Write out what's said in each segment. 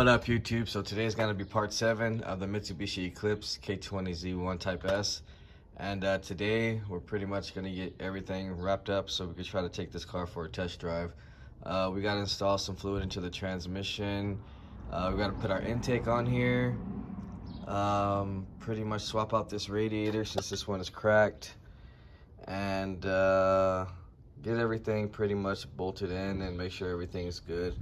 What up, YouTube? So today's gonna be part 7 of the Mitsubishi Eclipse k20z1 Type S, and today we're pretty much gonna get everything wrapped up so we can try to take this car for a test drive. We gotta install some fluid into the transmission. We gotta put our intake on here. Pretty much swap out this radiator since this one is cracked, and get everything pretty much bolted in and make sure everything is good.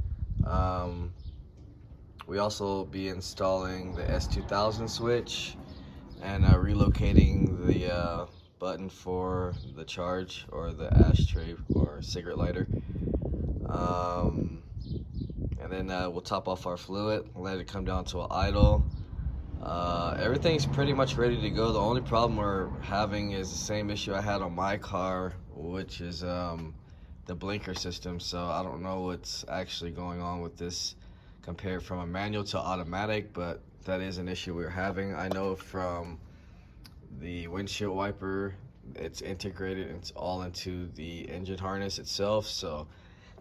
We also be installing the S2000 switch and relocating the button for the charge or the ashtray or cigarette lighter. And then we'll top off our fluid, let it come down to an idle. Everything's pretty much ready to go. The only problem we're having is the same issue I had on my car, which is the blinker system. So I don't know what's actually going on with this compared from a manual to automatic, but that is an issue we're having. I know from the windshield wiper, it's integrated, it's all into the engine harness itself, so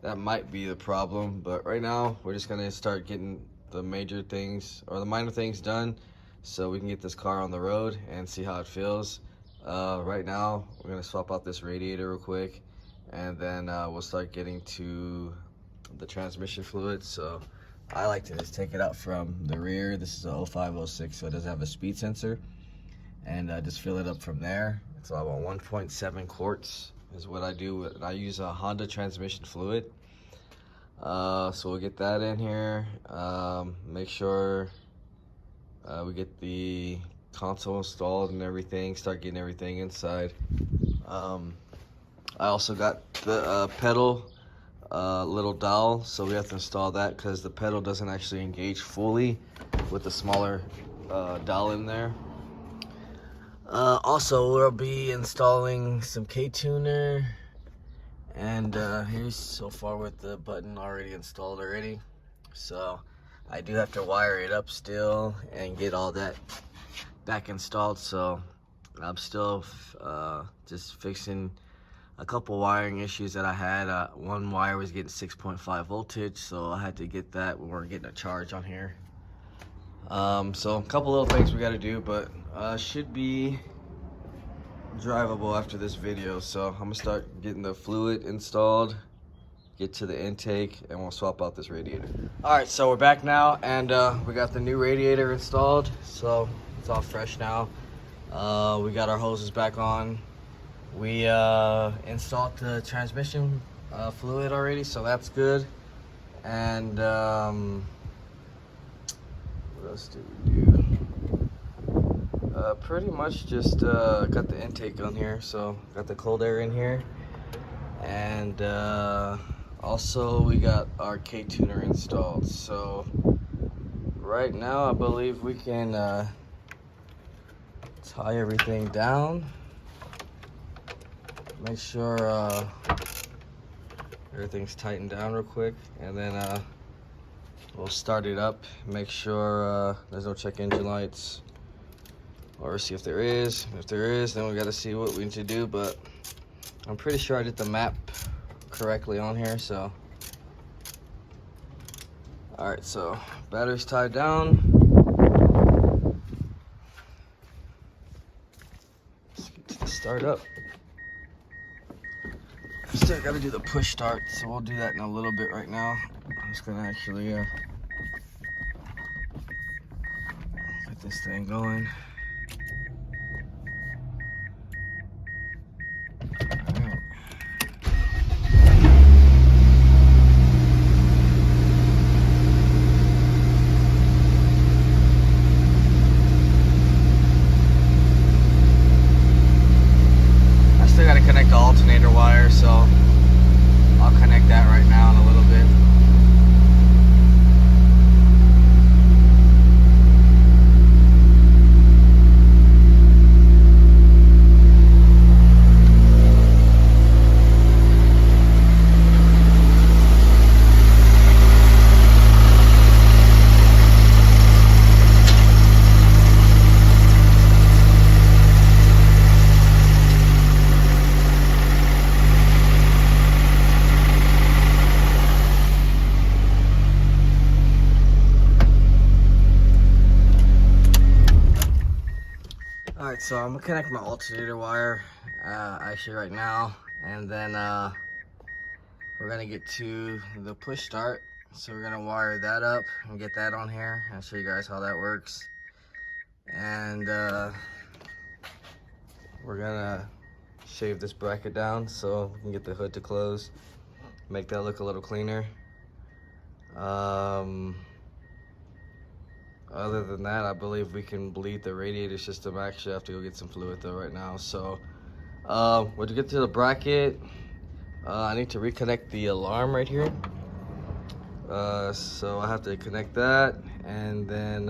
that might be the problem. But right now we're just gonna start getting the major things or the minor things done so we can get this car on the road and see how it feels. Right now we're gonna swap out this radiator real quick, and then we'll start getting to the transmission fluid. So I like to just take it out from the rear. This is a 0506, so it doesn't have a speed sensor, and just fill it up from there. It's about 1.7 quarts is what I do. I use a Honda transmission fluid. So we'll get that in here. Make sure we get the console installed and everything, start getting everything inside. I also got the pedal little dowel, so we have to install that because the pedal doesn't actually engage fully with the smaller dowel in there. Also, we'll be installing some K-tuner, and here's so far with the button already installed already. So I do have to wire it up still and get all that back installed. So I'm still just fixing a couple wiring issues that I had. One wire was getting 6.5 voltage, so I had to get that when we're getting a charge on here. So a couple little things we got to do, but should be drivable after this video. So I'm gonna start getting the fluid installed, get to the intake, and we'll swap out this radiator. All right, so we're back now, and we got the new radiator installed, so it's all fresh now. We got our hoses back on. We installed the transmission fluid already, so that's good. And what else did we do? Pretty much just got the intake on here, so got the cold air in here. And also we got our K-tuner installed. So right now I believe we can tie everything down. Make sure everything's tightened down real quick, and then we'll start it up. Make sure there's no check engine lights, or see if there is. If there is, then we got to see what we need to do. But I'm pretty sure I did the map correctly on here. So all right, so battery's tied down. Let's get to the start up. Still got to do the push start, so we'll do that in a little bit. Right now I'm just gonna actually get this thing going. I still got to connect the alternator wire, so I'll connect that right now in a little bit. Alright, so I'm gonna connect my alternator wire actually right now, and then we're gonna get to the push start. So we're gonna wire that up and get that on here. I'll show you guys how that works. And we're gonna shave this bracket down so we can get the hood to close, make that look a little cleaner. Other than that, I believe we can bleed the radiator system. Actually, I have to go get some fluid though right now. So when we get to the bracket, I need to reconnect the alarm right here. So I have to connect that, and then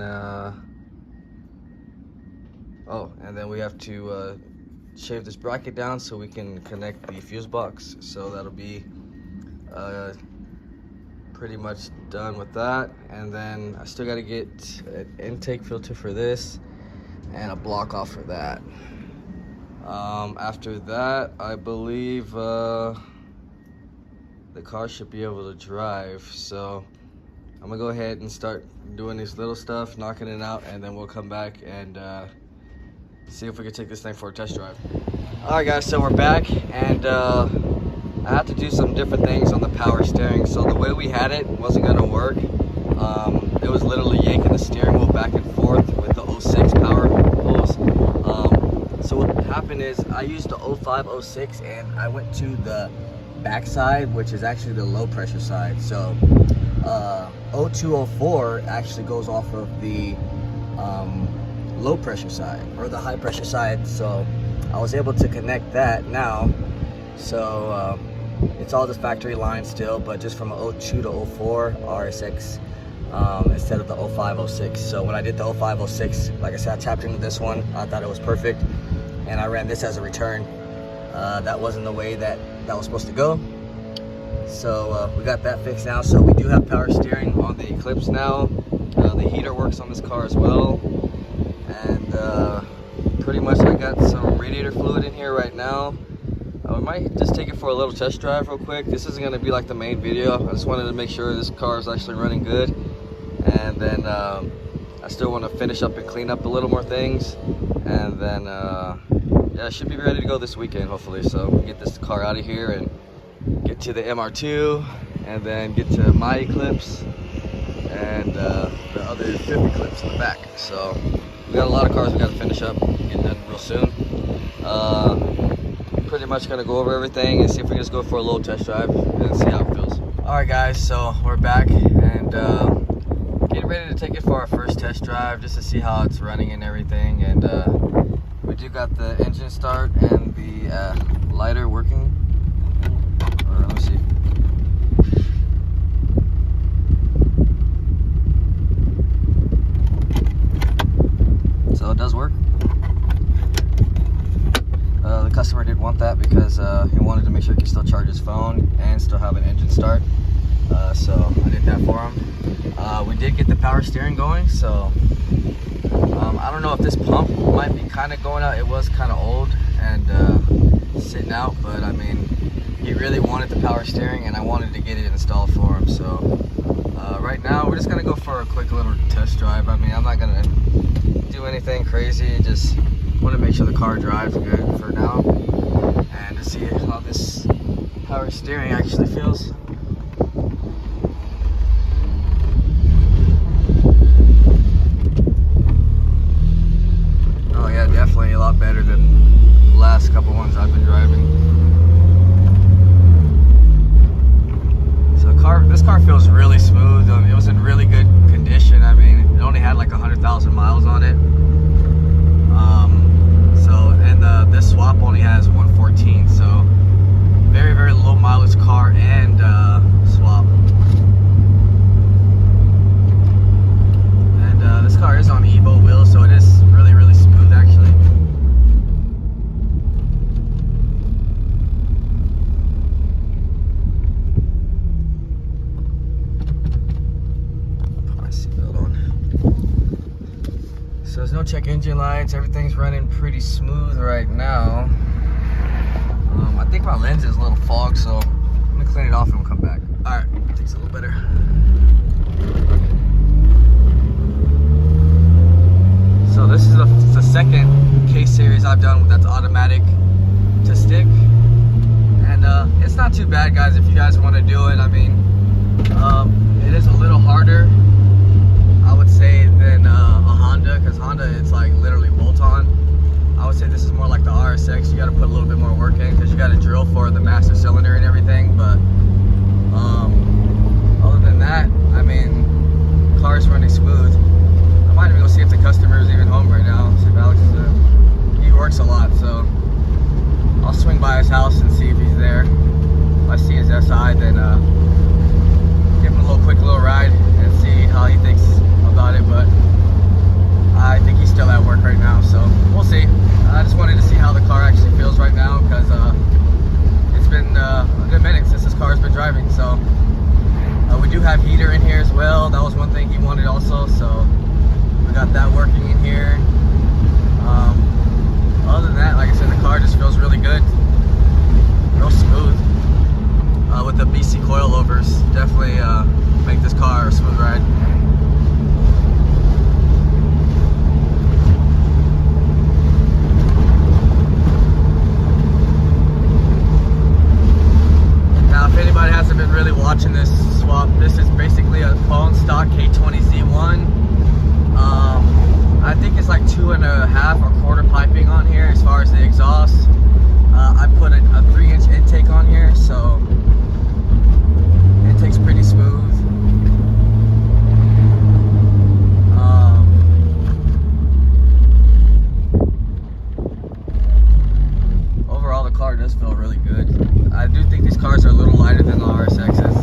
and then we have to shave this bracket down so we can connect the fuse box. So that'll be pretty much done with that. And then I still got to get an intake filter for this and a block off for that. After that, I believe the car should be able to drive. So I'm gonna go ahead and start doing this little stuff, knocking it out, and then we'll come back and see if we can take this thing for a test drive. All right guys, so we're back, and I had to do some different things on the power steering. So the way we had it wasn't gonna work. It was literally yanking the steering wheel back and forth with the 06 power hose. So what happened is I used the 05, 06, and I went to the back side, which is actually the low pressure side. So 02, 04 actually goes off of the low pressure side, or the high pressure side. So I was able to connect that now. So it's all just factory line still, but just from 02 to 04 RSX instead of the 05, 06. So when I did the 05, 06, like I said, I tapped into this one. I thought it was perfect, and I ran this as a return. That wasn't the way that was supposed to go. So we got that fixed now. So we do have power steering on the Eclipse now. The heater works on this car as well. And pretty much I got some radiator fluid in here right now. We might just take it for a little test drive real quick. This isn't going to be like the main video. I just wanted to make sure this car is actually running good. And then I still want to finish up and clean up a little more things. And then yeah, I should be ready to go this weekend hopefully. So we'll get this car out of here and get to the MR2, and then get to my Eclipse and the other 50 Eclipse in the back. So we got a lot of cars we got to finish up, get done real soon. Pretty much gonna go over everything and see if we can just go for a little test drive and see how it feels. All right guys, so we're back and getting ready to take it for our first test drive just to see how it's running and everything. And we do got the engine start and the lighter working. Or let me see. So it does work. The customer did want that because he wanted to make sure he could still charge his phone and still have an engine start. So I did that for him. We did get the power steering going, so I don't know if this pump might be kind of going out. It was kind of old and sitting out, but I mean, he really wanted the power steering and I wanted to get it installed for him. So right now we're just gonna go for a quick little test drive. I mean, I'm not gonna do anything crazy, just want to make sure the car drives good for now and to see how this power steering actually feels. Oh yeah, definitely a lot better than the last couple ones I've been driving. So this car feels really smooth. It was in really good condition. I mean, it only had like 100,000 miles on it. And this swap only has 114, so very, very low mileage car and swap. And this car is on Evo wheels, so it is really, really smooth actually. Put my seatbelt on. So there's no check engine lights. Everything's running pretty smooth right now. I think my lens is a little fogged, so I'm gonna clean it off and we'll come back. All right, takes a little better. So this is the second series I've done that's automatic to stick, and it's not too bad, guys, if you guys want to do it. I mean, it is a little harder, I would say, than a Honda, because Honda, it's like literally bolt-on. I would say this is more like the RSX. You got to put a little bit more work in because you got to drill for the master cylinder and everything. But other than that, I mean, car's running smooth. I might even go see if the customer is even home right now. See if Alex is there. He works a lot, so I'll swing by his house and see if he's there. If I see his SI, then give him a quick little ride and see how he thinks about it. But I think he's still at work right now, so we'll see. I just wanted to see how the car actually feels right now, because it's been a good minute since this car's been driving. So we do have heater in here as well. That was one thing he wanted also, so we got that working in here. Other than that, like I said, the car just feels really good, real smooth. With the BC coilovers, definitely make this car a smooth ride. Now, if anybody hasn't been really watching this swap, this is basically a bone stock K20z1. I think it's like 2.5 or quarter piping on here as far as the exhaust. I put a 3-inch intake on here, so intake's pretty smooth. Overall, the car does feel really good. I do think these cars are a little lighter than the RSXs.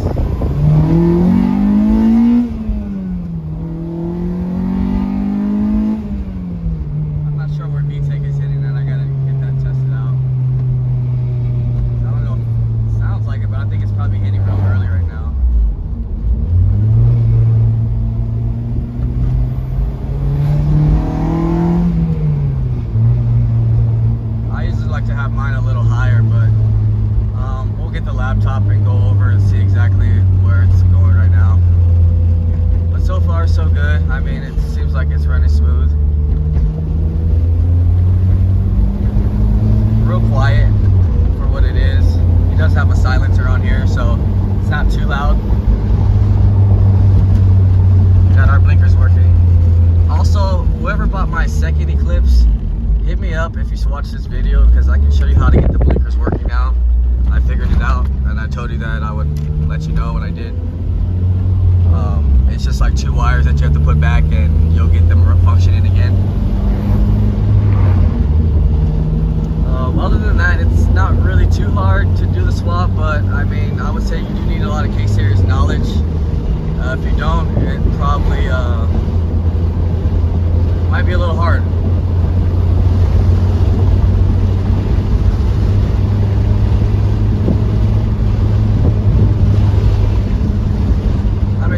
Laptop and go over and see exactly where it's going right now. But so far so good. I mean, it seems like it's running smooth. Real quiet for what it is. He does have a silencer on here, so it's not too loud. Got our blinkers working. Also, whoever bought my second Eclipse, hit me up if you watch this video, because I can show you how to get the blinkers working now. I figured it out, and I told you that I would let you know when I did. It's just like 2 wires that you have to put back, and you'll get them functioning again. Other than that, it's not really too hard to do the swap, but I mean, I would say you do need a lot of K-series knowledge. If you don't, it probably might be a little hard.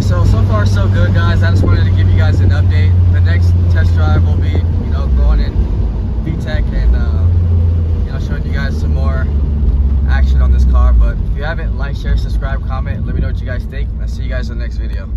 So far so good, guys. I just wanted to give you guys an update. The next test drive will be, going in VTEC and, showing you guys some more action on this car. But if you haven't, like, share, subscribe, comment, let me know what you guys think. I'll see you guys in the next video.